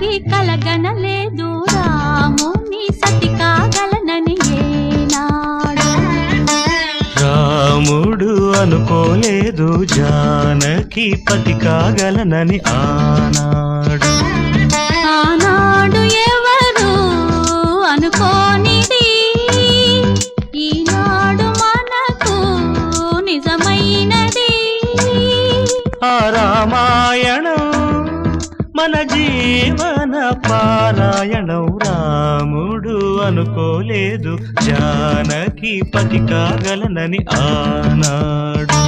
ఎన్నటికీ కలగనలేదు రాముని సతి కాగలనని ఏనాడు. రాముడు అనుకోలేదు జానకి పతి కాగలనని ఆనాడు. ఆనాడు ఎవరు అనుకోనిది ఈనాడు మనకు నిజమైనది. ఆ రామాయణం మన జీవన పారాయణం. రాముడు అనుకోలేదు జానకి పతి కాగలనని ఆనాడు.